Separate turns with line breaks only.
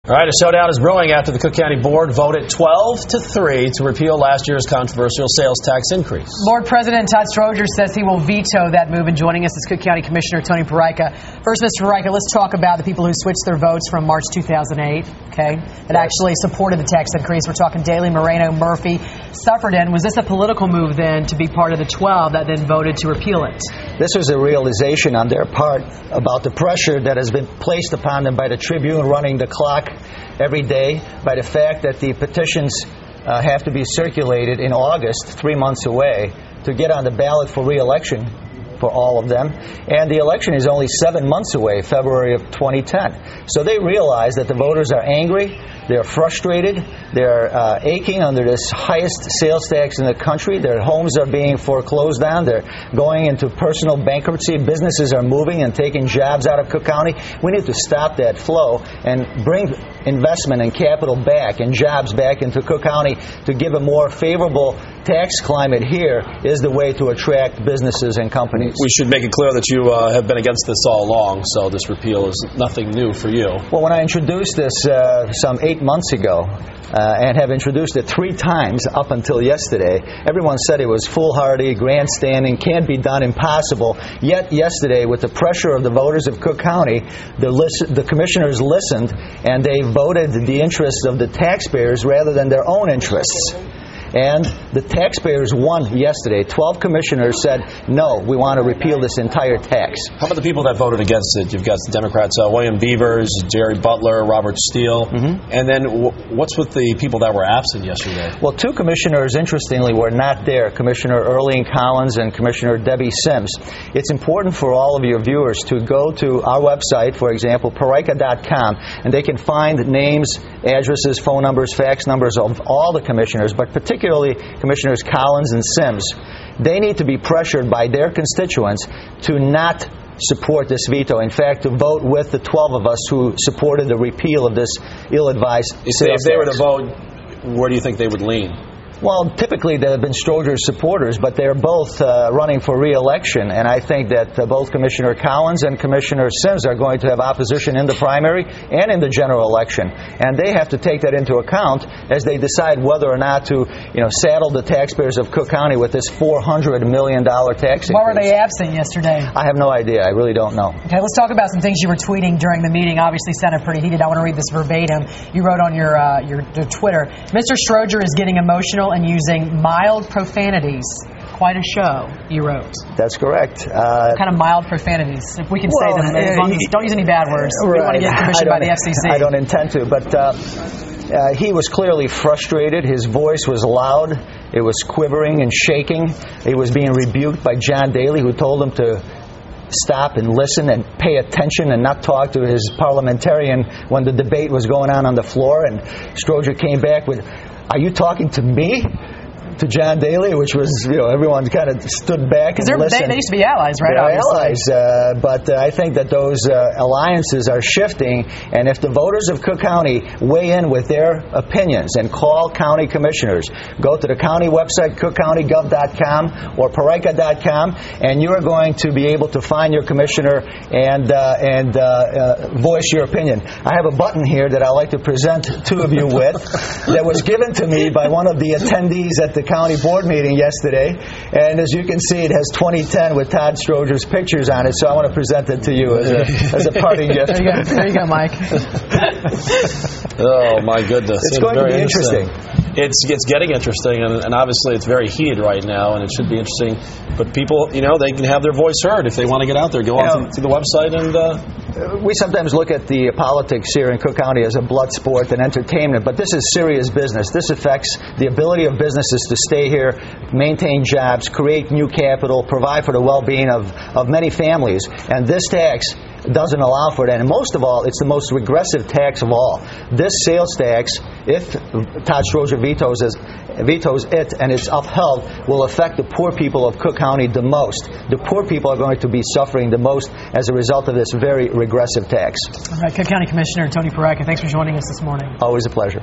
All right, a showdown is brewing after the Cook County Board voted 12-3 to repeal last year's controversial sales tax increase.
Board President Todd Stroger says he will veto that move, and joining us is Cook County Commissioner Tony Peraica. First, Mr. Peraica, let's talk about the people who switched their votes from March 2008, that actually supported the tax increase. We're talking Daly, Moreno, Murphy, Suffredin. Was this a political move then to be part of the 12 that then voted to repeal it?
This was a realization on their part about the pressure that has been placed upon them by the Tribune running the clock every day, by the fact that the petitions have to be circulated in August, 3 months away, to get on the ballot for re-election for all of them. And the election is only 7 months away, February of 2010. So they realize that the voters are angry, they're frustrated, they're aching under this highest sales tax in the country. Their homes are being foreclosed on, they're going into personal bankruptcy, businesses are moving and taking jobs out of Cook County. We need to stop that flow and bring investment and capital back and jobs back into Cook County to give a more favorable tax climate here is the way to attract businesses and companies.
We should make it clear that you have been against this all along, so this repeal is nothing new for you.
Well, when I introduced this some 8 months ago, and have introduced it 3 times up until yesterday, everyone said it was foolhardy, grandstanding, can't be done, impossible. Yet yesterday, with the pressure of the voters of Cook County, the commissioners listened and they voted the interests of the taxpayers rather than their own interests. And the taxpayers won yesterday. 12 commissioners said, no, we want to repeal this entire tax.
How about the people that voted against it? You've got the Democrats, William Beavers, Jerry Butler, Robert Steele. And then what's with the people that were absent yesterday?
Well, 2 commissioners, interestingly, were not there, Commissioner Earlene Collins and Commissioner Debbie Sims. It's important for all of your viewers to go to our website, for example, Peraica.com, and they can find names, addresses, phone numbers, fax numbers of all the commissioners, but particularly Commissioners Collins and Sims. They need to be pressured by their constituents to not support this veto. In fact, to vote with the 12 of us who supported the repeal of this ill-advised sales tax.
If they were to vote, where do you think they would lean?
Well, typically they've been Stroger's supporters, but they're both running for re-election, and I think that both Commissioner Collins and Commissioner Sims are going to have opposition in the primary and in the general election, and they have to take that into account as they decide whether or not to, saddle the taxpayers of Cook County with this $400 million tax increase.
Why were they absent yesterday?
I have no idea. I really don't know.
Okay, let's talk about some things you were tweeting during the meeting. Obviously sounded pretty heated. I want to read this verbatim. You wrote on your Twitter, Mr. Stroger is getting emotional and using mild profanities. Quite a show, you wrote.
That's correct.
What kind of mild profanities? If we can say them, don't use any bad words.
Right.
We don't want to get commissioned by the FCC.
I don't intend to, but he was clearly frustrated. His voice was loud. It was quivering and shaking. He was being rebuked by John Daly, who told him to stop and listen and pay attention and not talk to his parliamentarian when the debate was going on the floor. And Stroger came back with, "Are you talking to me?" to John Daly, which was, everyone kind of stood back and listened.
They used to be allies, right?
They're allies, but I think that those alliances are shifting, and if the voters of Cook County weigh in with their opinions and call county commissioners, go to the county website, cookcountygov.com or Peraica.com, and you are going to be able to find your commissioner and voice your opinion. I have a button here that I'd like to present 2 of you with that was given to me by one of the attendees at the county board meeting yesterday, and as you can see, it has 2010 with Todd Stroger's pictures on it, so I want to present it to you as a parting gift.
There you go, Mike.
Oh, my goodness.
It's going to be interesting.
It's getting interesting, and obviously it's very heated right now, and it should be interesting. But people, they can have their voice heard if they want to get out there. Go on to the website and...
We sometimes look at the politics here in Cook County as a blood sport and entertainment, but this is serious business. This affects the ability of businesses to stay here, maintain jobs, create new capital, provide for the well-being of many families, and this tax doesn't allow for that. And most of all, it's the most regressive tax of all. This sales tax, if Todd Stroger vetoes it and it's upheld, will affect the poor people of Cook County the most. The poor people are going to be suffering the most as a result of this very regressive tax.
All right, Cook County Commissioner Tony Peraica, thanks for joining us this morning.
Always a pleasure.